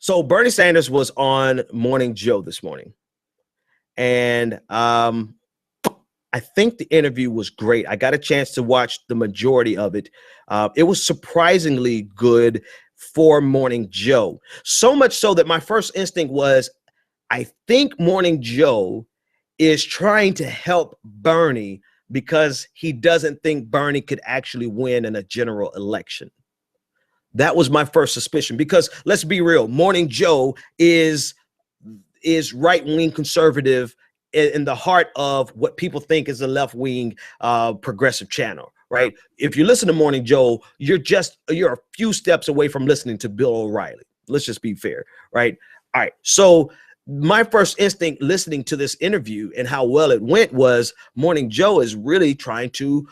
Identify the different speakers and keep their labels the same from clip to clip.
Speaker 1: So Bernie Sanders was on Morning Joe this morning, and I think the interview was great. I got a chance to watch the majority of it. It was surprisingly good for Morning Joe. So much so that my first instinct was, I think Morning Joe is trying to help Bernie because he doesn't think Bernie could actually win in a general election. That was my first suspicion, because let's be real, Morning Joe is right-wing conservative in the heart of what people think is a left-wing progressive channel, right? If you listen to Morning Joe, you're a few steps away from listening to Bill O'Reilly. Let's just be fair, right? All right, so my first instinct listening to this interview and how well it went was Morning Joe is really trying to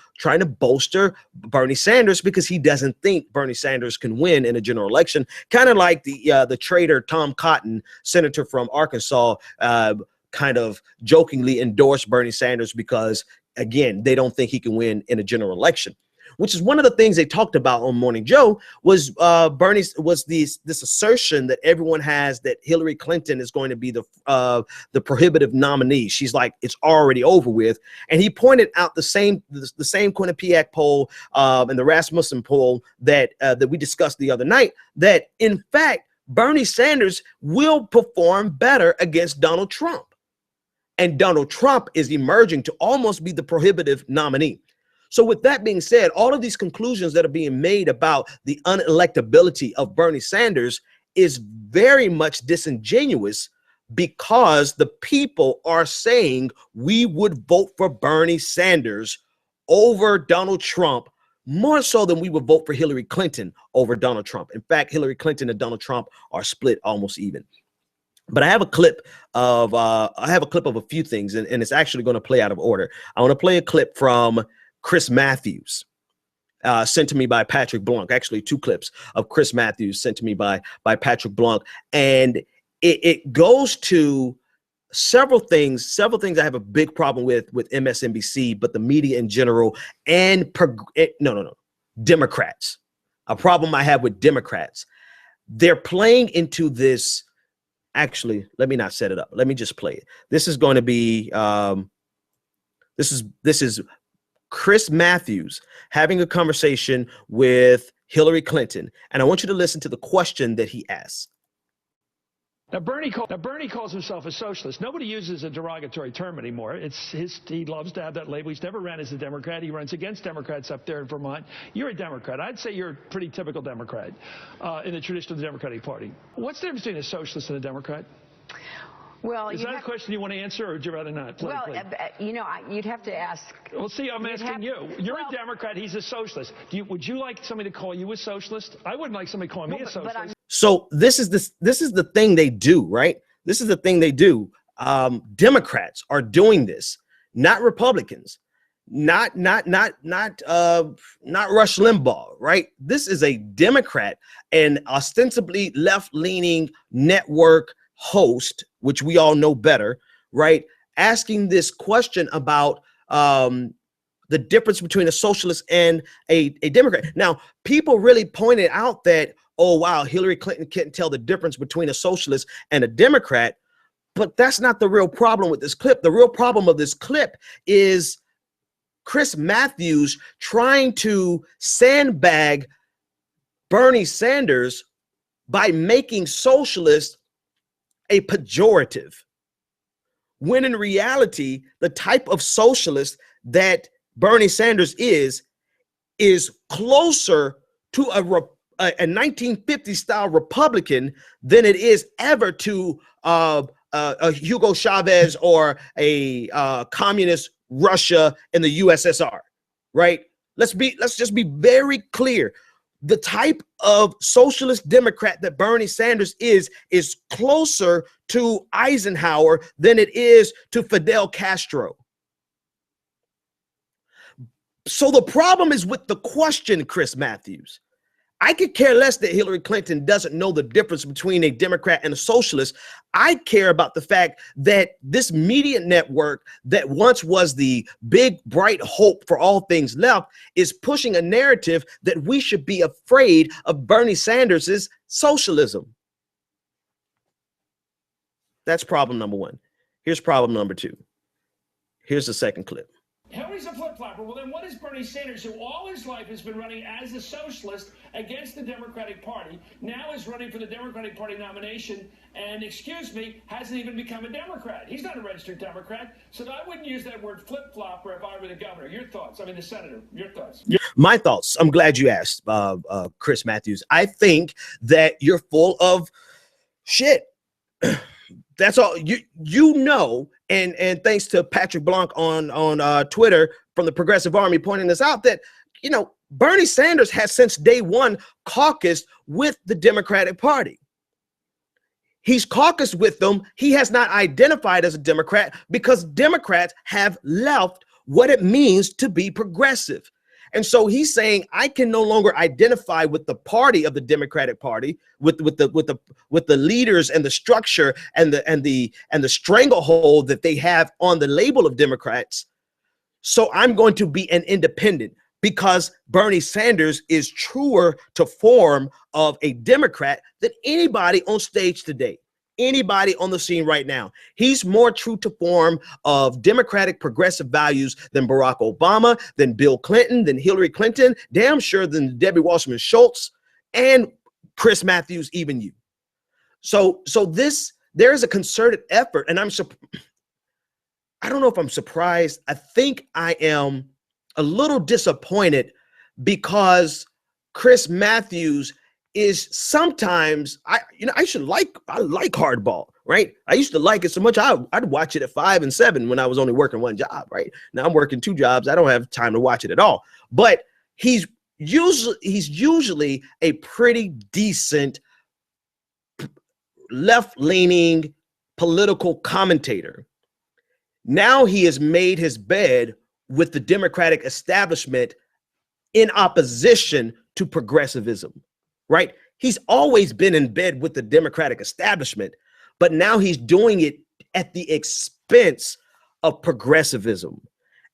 Speaker 1: bolster Bernie Sanders because he doesn't think Bernie Sanders can win in a general election. Kind of like the traitor Tom Cotton, senator from Arkansas, kind of jokingly endorsed Bernie Sanders because, again, they don't think he can win in a general election. Which is one of the things they talked about on Morning Joe was this assertion that everyone has that Hillary Clinton is going to be the prohibitive nominee. She's like, it's already over with. And he pointed out the same Quinnipiac poll and the Rasmussen poll that we discussed the other night, that in fact Bernie Sanders will perform better against Donald Trump, and Donald Trump is emerging to almost be the prohibitive nominee. So with that being said, all of these conclusions that are being made about the unelectability of Bernie Sanders is very much disingenuous, because the people are saying we would vote for Bernie Sanders over Donald Trump more so than we would vote for Hillary Clinton over Donald Trump. In fact, Hillary Clinton and Donald Trump are split almost even. But I have a clip of a few things, and it's actually going to play out of order. I want to play a clip from Chris Matthews, sent to me by Patrick Blanc. Actually, two clips of Chris Matthews sent to me by Patrick Blanc, and it goes to several things I have a big problem with MSNBC, but the media in general, and Democrats. A problem I have with Democrats. They're playing into this. Actually, let me not set it up. Let me just play it. This is going to be this is Chris Matthews having a conversation with Hillary Clinton, and I want you to listen to the question that he asked.
Speaker 2: Now Bernie calls himself a socialist. Nobody uses a derogatory term anymore. He loves to have that label. He's never ran as a Democrat. He runs against Democrats up there in Vermont. You're a Democrat. I'd say you're a pretty typical Democrat in the tradition of the Democratic Party. What's the difference between a socialist and a Democrat?
Speaker 3: Well,
Speaker 2: is that a question you want to answer, or would you rather not?
Speaker 3: Well, you'd have to ask.
Speaker 2: Well, see, I'm asking you. You're a Democrat. He's a socialist. Would you like somebody to call you a socialist? I wouldn't like somebody calling me a socialist.
Speaker 1: So this is the thing they do, right? This is the thing they do. Democrats are doing this, not Republicans, not Rush Limbaugh, right? This is a Democrat, and ostensibly left-leaning network host, which we all know better, right? Asking this question about the difference between a socialist and a Democrat. Now, people really pointed out that, oh, wow, Hillary Clinton can't tell the difference between a socialist and a Democrat, but that's not the real problem with this clip. The real problem of this clip is Chris Matthews trying to sandbag Bernie Sanders by making socialist a pejorative, when in reality, the type of socialist that Bernie Sanders is closer to a 1950s style Republican than it is ever to a Hugo Chavez or a communist Russia in the USSR, right? Let's just be very clear. The type of socialist Democrat that Bernie Sanders is closer to Eisenhower than it is to Fidel Castro. So the problem is with the question, Chris Matthews. I could care less that Hillary Clinton doesn't know the difference between a Democrat and a socialist. I care about the fact that this media network that once was the big, bright hope for all things left is pushing a narrative that we should be afraid of Bernie Sanders's socialism. That's problem number one. Here's problem number two. Here's the second clip.
Speaker 2: Hillary's a flip-flopper. Well, then what is Bernie Sanders, who all his life has been running as a socialist against the Democratic Party, now is running for the Democratic Party nomination and, excuse me, hasn't even become a Democrat? He's not a registered Democrat, so I wouldn't use that word flip-flopper if I were the governor. Your thoughts? I mean, the senator. Your thoughts?
Speaker 1: My thoughts. I'm glad you asked, Chris Matthews. I think that you're full of shit. That's all you know. And thanks to Patrick Blanc on Twitter from the Progressive Army pointing this out, that, you know, Bernie Sanders has since day one caucused with the Democratic Party. He's caucused with them. He has not identified as a Democrat because Democrats have left what it means to be progressive. And so he's saying, I can no longer identify with the party of the Democratic Party, with the leaders and the structure and the stranglehold that they have on the label of Democrats. So I'm going to be an independent, because Bernie Sanders is truer to form of a Democrat than anybody on stage today. Anybody on the scene right now. He's more true to form of Democratic progressive values than Barack Obama, than Bill Clinton, than Hillary Clinton, damn sure than Debbie Wasserman Schultz, and Chris Matthews, even you. So there is a concerted effort, and I don't know if I'm surprised. I think I am a little disappointed because Chris Matthews is sometimes, I like hardball, right? I used to like it so much I'd watch it at 5 and 7 when I was only working one job, right? Now I'm working 2 jobs. I don't have time to watch it at all. But he's usually a pretty decent left-leaning political commentator. Now he has made his bed with the Democratic establishment in opposition to progressivism. Right? He's always been in bed with the Democratic establishment, but now he's doing it at the expense of progressivism.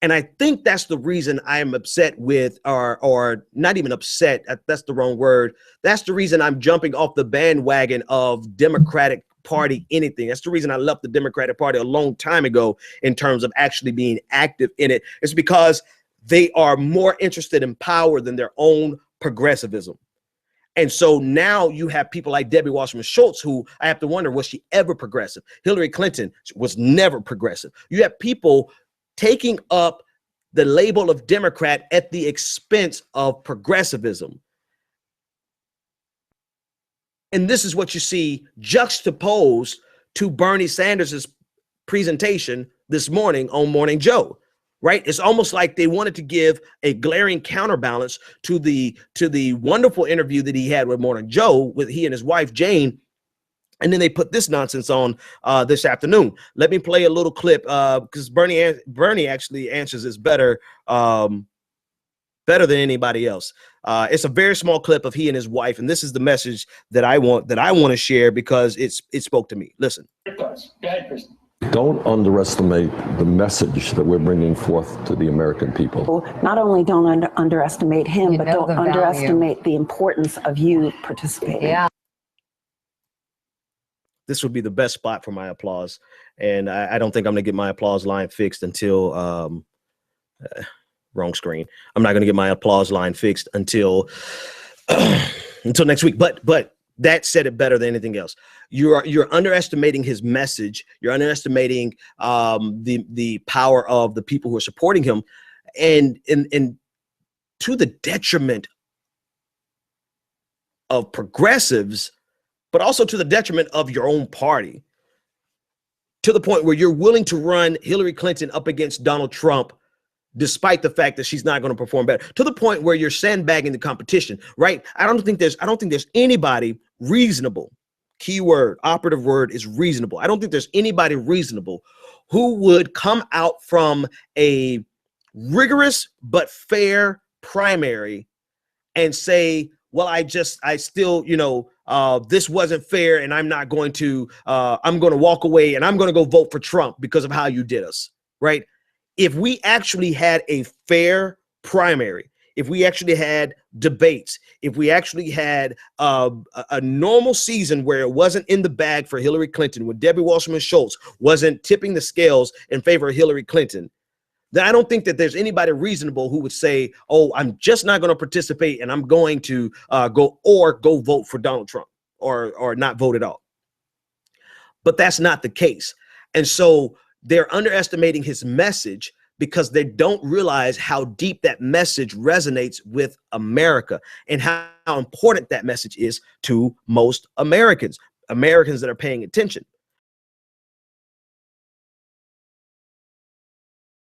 Speaker 1: And I think that's the reason I am upset with, or not even upset, that's the wrong word. That's the reason I'm jumping off the bandwagon of Democratic Party anything. That's the reason I left the Democratic Party a long time ago in terms of actually being active in it. It's because they are more interested in power than their own progressivism. And so now you have people like Debbie Wasserman Schultz, who I have to wonder, was she ever progressive? Hillary Clinton was never progressive. You have people taking up the label of Democrat at the expense of progressivism. And this is what you see juxtaposed to Bernie Sanders' presentation this morning on Morning Joe. Right? It's almost like they wanted to give a glaring counterbalance to the wonderful interview that he had with Morning Joe, with he and his wife Jane, and then they put this nonsense on this afternoon. Let me play a little clip because Bernie actually answers this better than anybody else. It's a very small clip of he and his wife, and this is the message that I want to share because it spoke to me. Listen.
Speaker 2: Go ahead, Kristen.
Speaker 4: Don't underestimate the message that we're bringing forth to the American people.
Speaker 5: Not only don't underestimate him, but don't underestimate the importance of you participating.
Speaker 3: Yeah.
Speaker 1: This would be the best spot for my applause. And I don't think I'm going to get my applause line fixed until wrong screen. I'm not going to get my applause line fixed until next week. But that said it better than anything else. You're underestimating his message. You're underestimating the power of the people who are supporting him, and to the detriment of progressives, but also to the detriment of your own party. To the point where you're willing to run Hillary Clinton up against Donald Trump, despite the fact that she's not going to perform better. To the point where you're sandbagging the competition, right? I don't think there's anybody reasonable. Keyword, operative word is reasonable. I don't think there's anybody reasonable who would come out from a rigorous but fair primary and say, well, I still, this wasn't fair, and I'm not going to, I'm going to walk away and I'm going to go vote for Trump because of how you did us, right? If we actually had a fair primary, if we actually had debates, if we actually had a normal season where it wasn't in the bag for Hillary Clinton, when Debbie Wasserman Schultz wasn't tipping the scales in favor of Hillary Clinton, then I don't think that there's anybody reasonable who would say, oh, I'm just not going to participate and I'm going to go vote for Donald Trump or not vote at all. But that's not the case. And so they're underestimating his message because they don't realize how deep that message resonates with America and how important that message is to most Americans that are paying attention.